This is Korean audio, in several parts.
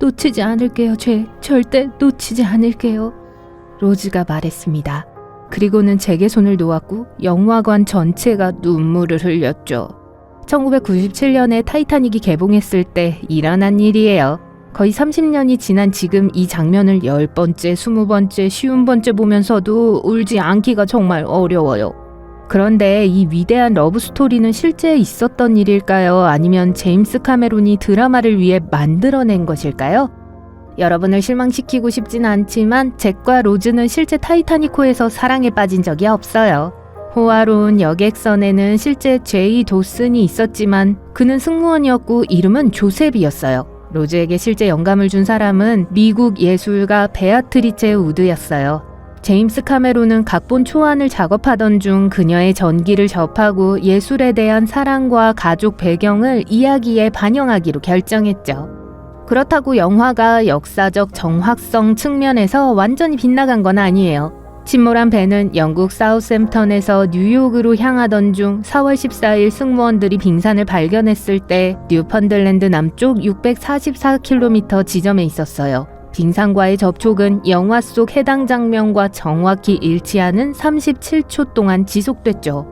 놓치지 않을게요. 절대 놓치지 않을게요. 로즈가 말했습니다. 그리고는 제게 손을 놓았고 영화관 전체가 눈물을 흘렸죠. 1997년에 타이타닉이 개봉했을 때 일어난 일이에요. 거의 30년이 지난 지금 이 장면을 10번째, 20번째, 50번째 보면서도 울지 않기가 정말 어려워요. 그런데 이 위대한 러브스토리는 실제 있었던 일일까요? 아니면 제임스 카메론이 드라마를 위해 만들어낸 것일까요? 여러분을 실망시키고 싶진 않지만 잭과 로즈는 실제 타이타닉호에서 사랑에 빠진 적이 없어요. 호화로운 여객선에는 실제 제이 도슨이 있었지만 그는 승무원이었고 이름은 조셉이었어요. 로즈에게 실제 영감을 준 사람은 미국 예술가 베아트리체 우드였어요. 제임스 카메론은 각본 초안을 작업하던 중 그녀의 전기를 접하고 예술에 대한 사랑과 가족 배경을 이야기에 반영하기로 결정했죠. 그렇다고 영화가 역사적 정확성 측면에서 완전히 빗나간 건 아니에요. 침몰한 배는 영국 사우샘턴에서 뉴욕으로 향하던 중 4월 14일 승무원들이 빙산을 발견했을 때 뉴펀들랜드 남쪽 644km 지점에 있었어요. 빙산과의 접촉은 영화 속 해당 장면과 정확히 일치하는 37초 동안 지속됐죠.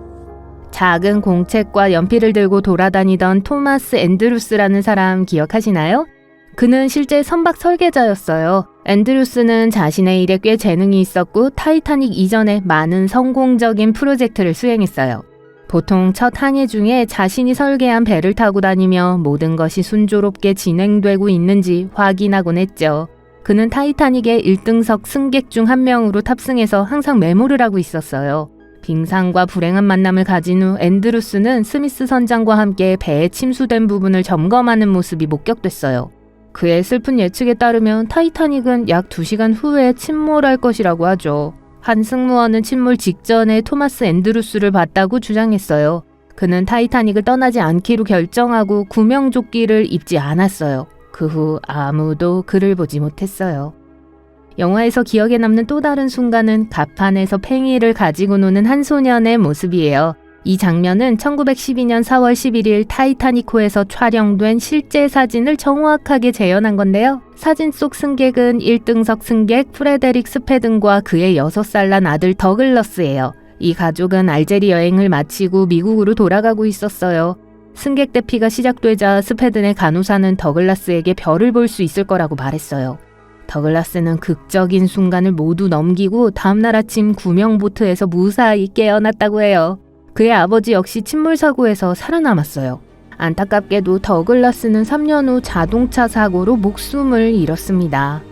작은 공책과 연필을 들고 돌아다니던 토마스 앤드루스라는 사람 기억하시나요? 그는 실제 선박 설계자였어요. 앤드루스는 자신의 일에 꽤 재능이 있었고 타이타닉 이전에 많은 성공적인 프로젝트를 수행했어요. 보통 첫 항해 중에 자신이 설계한 배를 타고 다니며 모든 것이 순조롭게 진행되고 있는지 확인하곤 했죠. 그는 타이타닉의 1등석 승객 중 한 명으로 탑승해서 항상 메모를 하고 있었어요. 빙산과 불행한 만남을 가진 후 앤드루스는 스미스 선장과 함께 배에 침수된 부분을 점검하는 모습이 목격됐어요. 그의 슬픈 예측에 따르면 타이타닉은 약 2시간 후에 침몰할 것이라고 하죠. 한 승무원은 침몰 직전에 토마스 앤드루스를 봤다고 주장했어요. 그는 타이타닉을 떠나지 않기로 결정하고 구명조끼를 입지 않았어요. 그 후 아무도 그를 보지 못했어요. 영화에서 기억에 남는 또 다른 순간은 갑판에서 팽이를 가지고 노는 한 소년의 모습이에요. 이 장면은 1912년 4월 11일 타이타닉호에서 촬영된 실제 사진을 정확하게 재현한 건데요. 사진 속 승객은 1등석 승객 프레데릭 스패든과 그의 6살 난 아들 더글러스예요. 이 가족은 알제리 여행을 마치고 미국으로 돌아가고 있었어요. 승객 대피가 시작되자 스패든의 간호사는 더글라스에게 별을 볼 수 있을 거라고 말했어요. 더글라스는 극적인 순간을 모두 넘기고 다음날 아침 구명보트에서 무사히 깨어났다고 해요. 그의 아버지 역시 침몰 사고에서 살아남았어요. 안타깝게도 더글라스는 3년 후 자동차 사고로 목숨을 잃었습니다.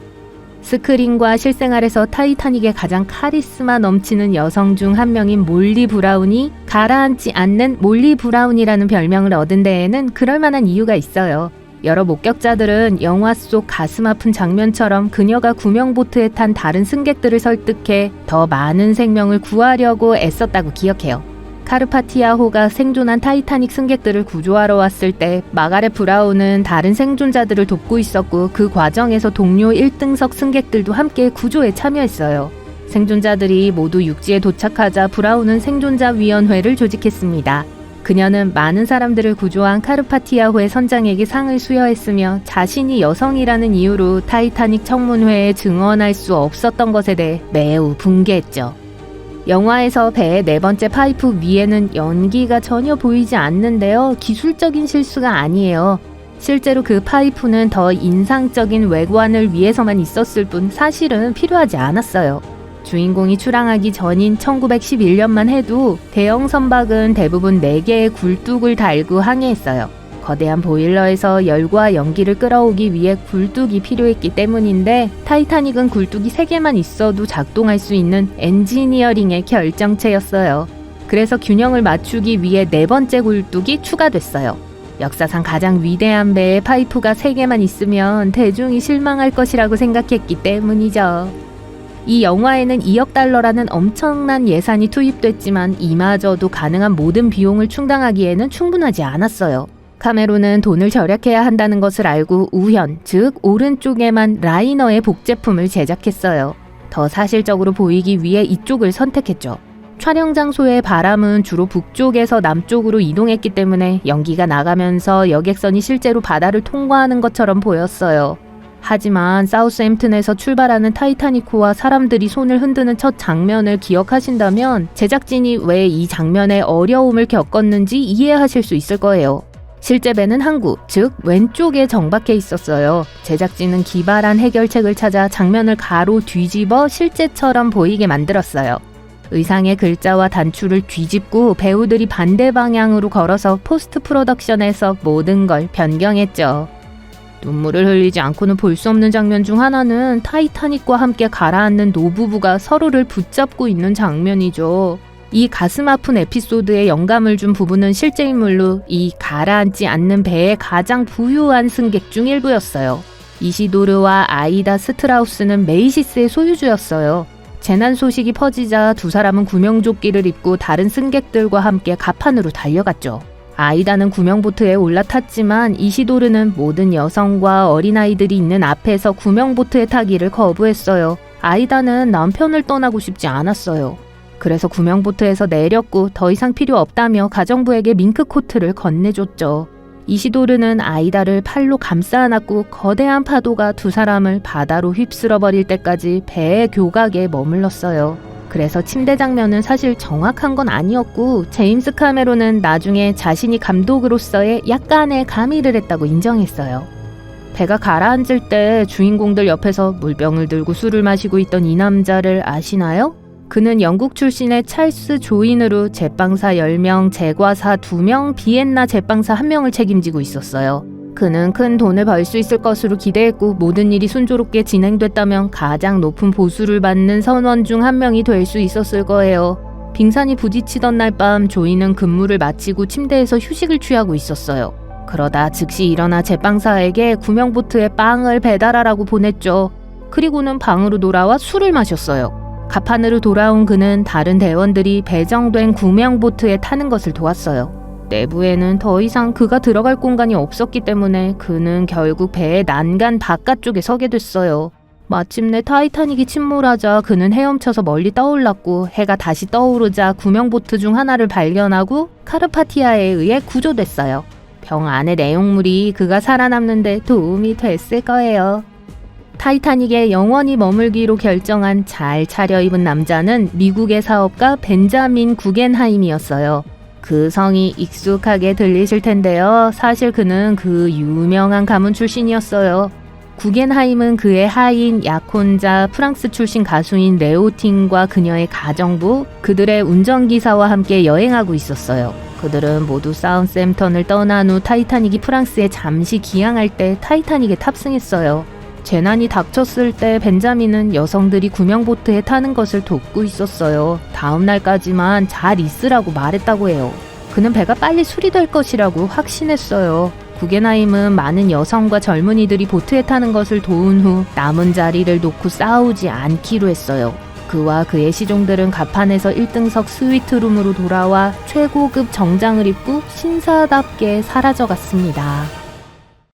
스크린과 실생활에서 타이타닉의 가장 카리스마 넘치는 여성 중 한 명인 몰리 브라운이 가라앉지 않는 몰리 브라운이라는 별명을 얻은 데에는 그럴 만한 이유가 있어요. 여러 목격자들은 영화 속 가슴 아픈 장면처럼 그녀가 구명보트에 탄 다른 승객들을 설득해 더 많은 생명을 구하려고 애썼다고 기억해요. 카르파티아호가 생존한 타이타닉 승객들을 구조하러 왔을 때 마가렛 브라운은 다른 생존자들을 돕고 있었고 그 과정에서 동료 1등석 승객들도 함께 구조에 참여했어요. 생존자들이 모두 육지에 도착하자 브라운은 생존자위원회를 조직했습니다. 그녀는 많은 사람들을 구조한 카르파티아호의 선장에게 상을 수여했으며 자신이 여성이라는 이유로 타이타닉 청문회에 증언할 수 없었던 것에 대해 매우 분개했죠. 영화에서 배의 4번째 파이프 위에는 연기가 전혀 보이지 않는데요. 기술적인 실수가 아니에요. 실제로 그 파이프는 더 인상적인 외관을 위해서만 있었을 뿐 사실은 필요하지 않았어요. 주인공이 출항하기 전인 1911년만 해도 대형 선박은 대부분 4개의 굴뚝을 달고 항해했어요. 거대한 보일러에서 열과 연기를 끌어오기 위해 굴뚝이 필요했기 때문인데 타이타닉은 굴뚝이 3개만 있어도 작동할 수 있는 엔지니어링의 결정체였어요. 그래서 균형을 맞추기 위해 4번째 굴뚝이 추가됐어요. 역사상 가장 위대한 배에 파이프가 3개만 있으면 대중이 실망할 것이라고 생각했기 때문이죠. 이 영화에는 2억 달러라는 엄청난 예산이 투입됐지만 이마저도 가능한 모든 비용을 충당하기에는 충분하지 않았어요. 카메론은 돈을 절약해야 한다는 것을 알고 우현, 즉 오른쪽에만 라이너의 복제품을 제작했어요. 더 사실적으로 보이기 위해 이쪽을 선택했죠. 촬영 장소의 바람은 주로 북쪽에서 남쪽으로 이동했기 때문에 연기가 나가면서 여객선이 실제로 바다를 통과하는 것처럼 보였어요. 하지만 사우스햄튼에서 출발하는 타이타닉호와 사람들이 손을 흔드는 첫 장면을 기억하신다면 제작진이 왜 이 장면에 어려움을 겪었는지 이해하실 수 있을 거예요. 실제 배는 항구, 즉 왼쪽에 정박해 있었어요. 제작진은 기발한 해결책을 찾아 장면을 가로 뒤집어 실제처럼 보이게 만들었어요. 의상의 글자와 단추를 뒤집고 배우들이 반대 방향으로 걸어서 포스트 프로덕션에서 모든 걸 변경했죠. 눈물을 흘리지 않고는 볼 수 없는 장면 중 하나는 타이타닉과 함께 가라앉는 노부부가 서로를 붙잡고 있는 장면이죠. 이 가슴 아픈 에피소드에 영감을 준 부부는 실제 인물로 이 가라앉지 않는 배의 가장 부유한 승객 중 일부였어요. 이시도르와 아이다 스트라우스는 메이시스의 소유주였어요. 재난 소식이 퍼지자 두 사람은 구명조끼를 입고 다른 승객들과 함께 갑판으로 달려갔죠. 아이다는 구명보트에 올라탔지만 이시도르는 모든 여성과 어린아이들이 있는 앞에서 구명보트에 타기를 거부했어요. 아이다는 남편을 떠나고 싶지 않았어요. 그래서 구명보트에서 내렸고 더 이상 필요 없다며 가정부에게 밍크코트를 건네줬죠. 이시도르는 아이다를 팔로 감싸 안았고 거대한 파도가 두 사람을 바다로 휩쓸어버릴 때까지 배의 교각에 머물렀어요. 그래서 침대 장면은 사실 정확한 건 아니었고 제임스 카메론은 나중에 자신이 감독으로서의 약간의 가미를 했다고 인정했어요. 배가 가라앉을 때 주인공들 옆에서 물병을 들고 술을 마시고 있던 이 남자를 아시나요? 그는 영국 출신의 찰스 조인으로 제빵사 10명, 제과사 2명, 비엔나 제빵사 1명을 책임지고 있었어요. 그는 큰 돈을 벌 수 있을 것으로 기대했고 모든 일이 순조롭게 진행됐다면 가장 높은 보수를 받는 선원 중 한 명이 될 수 있었을 거예요. 빙산이 부딪히던 날 밤 조이는 근무를 마치고 침대에서 휴식을 취하고 있었어요. 그러다 즉시 일어나 제빵사에게 구명보트에 빵을 배달하라고 보냈죠. 그리고는 방으로 돌아와 술을 마셨어요. 갑판으로 돌아온 그는 다른 대원들이 배정된 구명보트에 타는 것을 도왔어요. 내부에는 더 이상 그가 들어갈 공간이 없었기 때문에 그는 결국 배의 난간 바깥쪽에 서게 됐어요. 마침내 타이타닉이 침몰하자 그는 헤엄쳐서 멀리 떠올랐고 해가 다시 떠오르자 구명보트 중 하나를 발견하고 카르파티아에 의해 구조됐어요. 병 안의 내용물이 그가 살아남는데 도움이 됐을 거예요. 타이타닉에 영원히 머물기로 결정한 잘 차려입은 남자는 미국의 사업가 벤자민 구겐하임이었어요. 그 성이 익숙하게 들리실 텐데요. 사실 그는 그 유명한 가문 출신이었어요. 구겐하임은 그의 하인, 약혼자, 프랑스 출신 가수인 레오틴과 그녀의 가정부, 그들의 운전기사와 함께 여행하고 있었어요. 그들은 모두 사우샘턴을 떠난 후 타이타닉이 프랑스에 잠시 기항할 때 타이타닉에 탑승했어요. 재난이 닥쳤을 때 벤자민은 여성들이 구명보트에 타는 것을 돕고 있었어요. 다음 날까지만 잘 있으라고 말했다고 해요. 그는 배가 빨리 수리될 것이라고 확신했어요. 구겐하임은 많은 여성과 젊은이들이 보트에 타는 것을 도운 후 남은 자리를 놓고 싸우지 않기로 했어요. 그와 그의 시종들은 갑판에서 1등석 스위트룸으로 돌아와 최고급 정장을 입고 신사답게 사라져갔습니다.